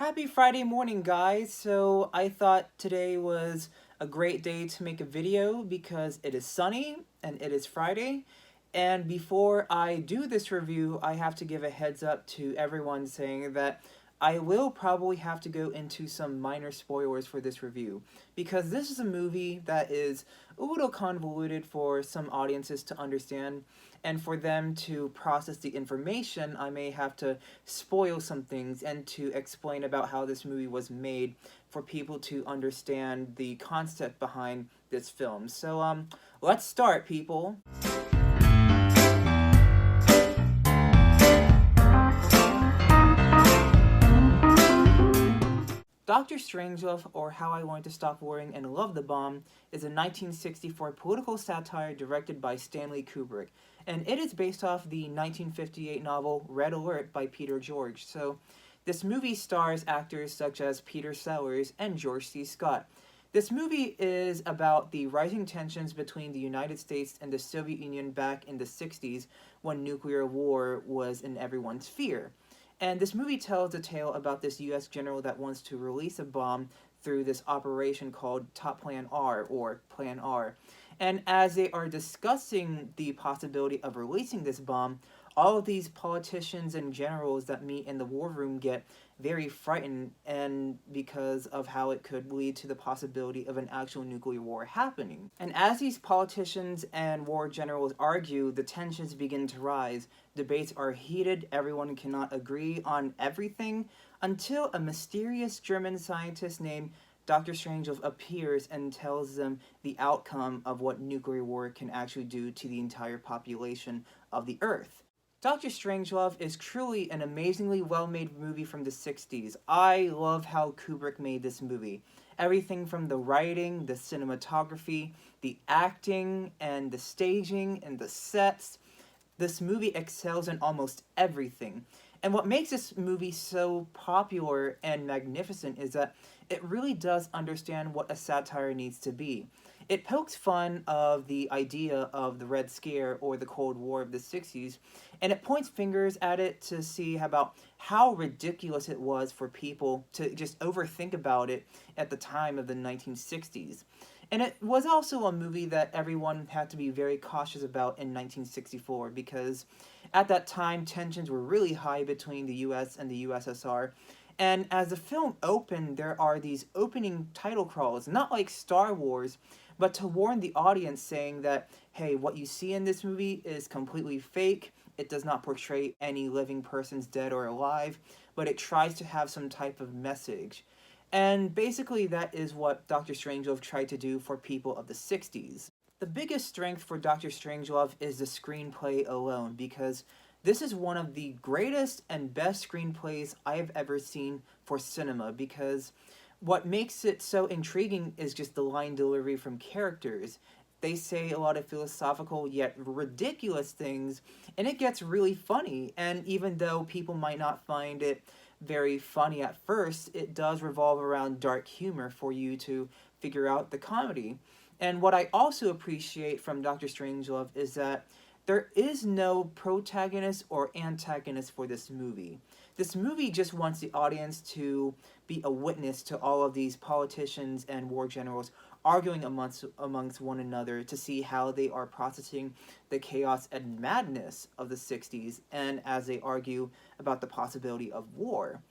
Happy Friday morning, guys. So I thought today was a great day to make a video because it is sunny and it is Friday. And before I do this review, I have to give a heads up to everyone saying that I will probably have to go into some minor spoilers for this review because this is a movie that is a little convoluted for some audiences to understand, and for them to process the information, I may have to spoil some things and to explain about how this movie was made for people to understand the concept behind this film. So let's start, people. Dr. Strangelove, or How I Learned to Stop Worrying and Love the Bomb, is a 1964 political satire directed by Stanley Kubrick, and it is based off the 1958 novel Red Alert by Peter George. So this movie stars actors such as Peter Sellars and George C. Scott. This movie is about the rising tensions between the United States and the Soviet Union back in the 60s when nuclear war was in everyone's fear. And this movie tells a tale about this U.S. general that wants to release a bomb through this operation called Top Plan R, or Plan R. And as they are discussing the possibility of releasing this bomb, all of these politicians and generals that meet in the war room get very frightened, and because of how it could lead to the possibility of an actual nuclear war happening. And as these politicians and war generals argue, the tensions begin to rise. Debates are heated, everyone cannot agree on everything, until a mysterious German scientist named Dr. Strangelove appears and tells them the outcome of what nuclear war can actually do to the entire population of the Earth. Dr. Strangelove is truly an amazingly well-made movie from the 60s. I love how Kubrick made this movie. Everything from the writing, the cinematography, the acting, and the staging, and the sets. This movie excels in almost everything. And what makes this movie so popular and magnificent is that it really does understand what a satire needs to be. It pokes fun of the idea of the Red Scare or the Cold War of the 60s, and it points fingers at it to see about how ridiculous it was for people to just overthink about it at the time of the 1960s. And it was also a movie that everyone had to be very cautious about in 1964 because at that time tensions were really high between the US and the USSR. And as the film opened, there are these opening title crawls, not like Star Wars, but to warn the audience saying that, hey, what you see in this movie is completely fake. It does not portray any living persons dead or alive, but it tries to have some type of message. And basically that is what Dr. Strangelove tried to do for people of the 60s. The biggest strength for Dr. Strangelove is the screenplay alone, because this is one of the greatest and best screenplays I have ever seen for cinema, because what makes it so intriguing is just the line delivery from characters. They say a lot of philosophical yet ridiculous things, and it gets really funny. And even though people might not find it very funny at first, it does revolve around dark humor for you to figure out the comedy. And what I also appreciate from Dr. Strangelove is that there is no protagonist or antagonist for this movie. This movie just wants the audience to be a witness to all of these politicians and war generals arguing amongst one another to see how they are processing the chaos and madness of the 60s, and as they argue about the possibility of war.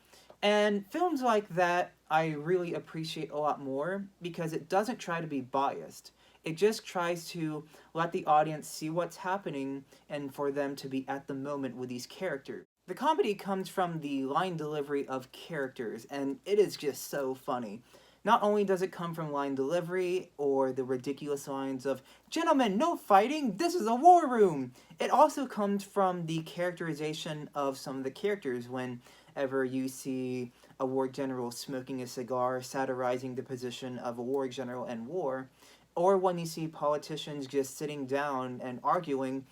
And films like that I really appreciate a lot more because it doesn't try to be biased. It just tries to let the audience see what's happening and for them to be at the moment with these characters. The comedy comes from the line delivery of characters, and it is just so funny. Not only does it come from line delivery or the ridiculous lines of, "Gentlemen, no fighting, this is a war room!" It also comes from the characterization of some of the characters whenever you see a war general smoking a cigar, satirizing the position of a war general in war, or when you see politicians just sitting down and arguing.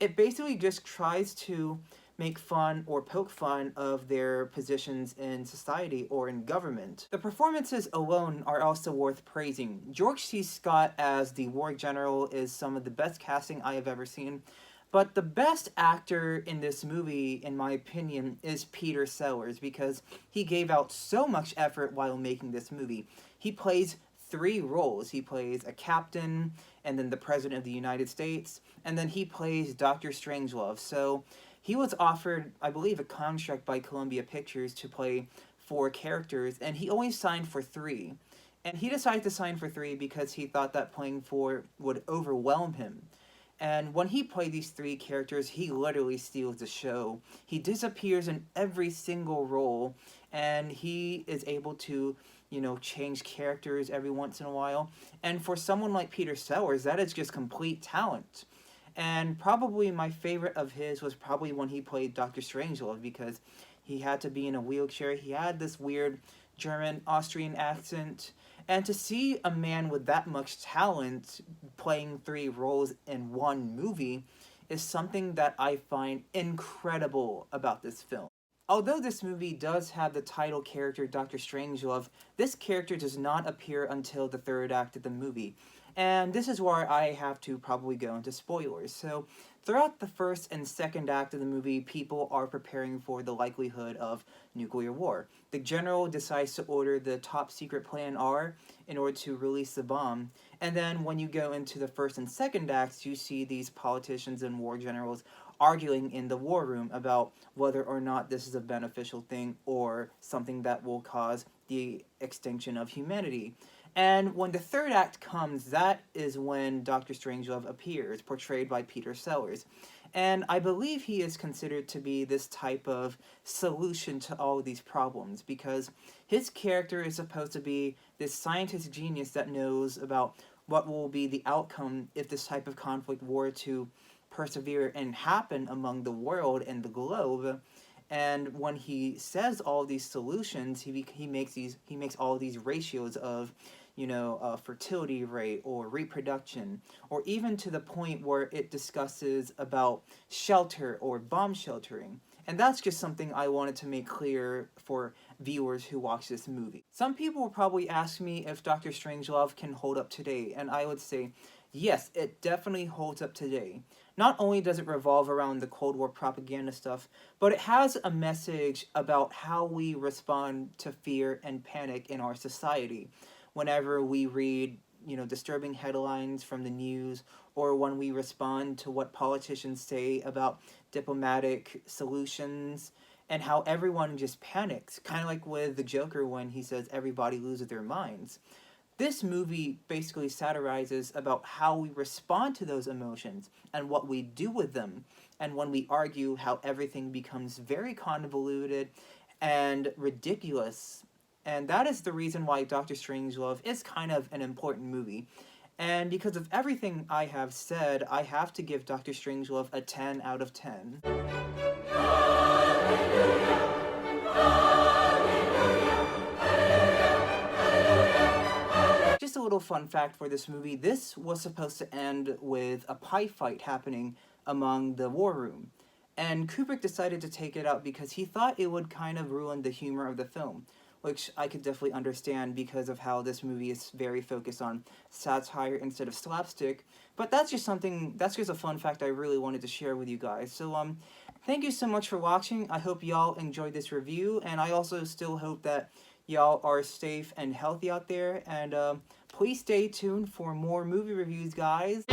It basically just tries to make fun or poke fun of their positions in society or in government. The performances alone are also worth praising. George C. Scott as the war general is some of the best casting I have ever seen. But the best actor in this movie, in my opinion, is Peter Sellers because he gave out so much effort while making this movie. He plays three roles. He plays a captain, and then the President of the United States, and then he plays Dr. Strangelove. So he was offered, I believe, a contract by Columbia Pictures to play four characters, and he only signed for three. And he decided to sign for three because he thought that playing four would overwhelm him. And when he played these three characters, he literally steals the show. He disappears in every single role, and he is able to, change characters every once in a while. And for someone like Peter Sellers, that is just complete talent. And probably my favorite of his was probably when he played Dr. Strangelove because he had to be in a wheelchair. He had this weird German, Austrian accent. And to see a man with that much talent playing three roles in one movie is something that I find incredible about this film. Although this movie does have the title character Dr. Strangelove, this character does not appear until the third act of the movie. And this is where I have to probably go into spoilers. So, throughout the first and second act of the movie, people are preparing for the likelihood of nuclear war. The general decides to order the top secret Plan R in order to release the bomb. And then when you go into the first and second acts, you see these politicians and war generals arguing in the war room about whether or not this is a beneficial thing or something that will cause the extinction of humanity. And when the third act comes, that is when Dr. Strangelove appears, portrayed by Peter Sellers. And I believe he is considered to be this type of solution to all of these problems because his character is supposed to be this scientist genius that knows about what will be the outcome if this type of conflict were to persevere and happen among the world and the globe. And when he says all these solutions, he makes all these ratios of, fertility rate or reproduction, or even to the point where it discusses about shelter or bomb sheltering. And that's just something I wanted to make clear for viewers who watch this movie. Some people will probably ask me if Dr. Strangelove can hold up today, and I would say, yes, it definitely holds up today. Not only does it revolve around the Cold War propaganda stuff, but it has a message about how we respond to fear and panic in our society. Whenever we read, disturbing headlines from the news, or when we respond to what politicians say about diplomatic solutions, and how everyone just panics, kind of like with the Joker when he says everybody loses their minds. This movie basically satirizes about how we respond to those emotions and what we do with them. And when we argue, how everything becomes very convoluted and ridiculous. And that is the reason why Doctor Strangelove is kind of an important movie. And because of everything I have said, I have to give Doctor Strangelove a 10 out of 10. Just a little fun fact for this movie, this was supposed to end with a pie fight happening among the war room. And Kubrick decided to take it out because he thought it would kind of ruin the humor of the film, which I could definitely understand because of how this movie is very focused on satire instead of slapstick. But that's just a fun fact I really wanted to share with you guys. So, thank you so much for watching. I hope y'all enjoyed this review, and I also still hope that y'all are safe and healthy out there, and please stay tuned for more movie reviews, guys.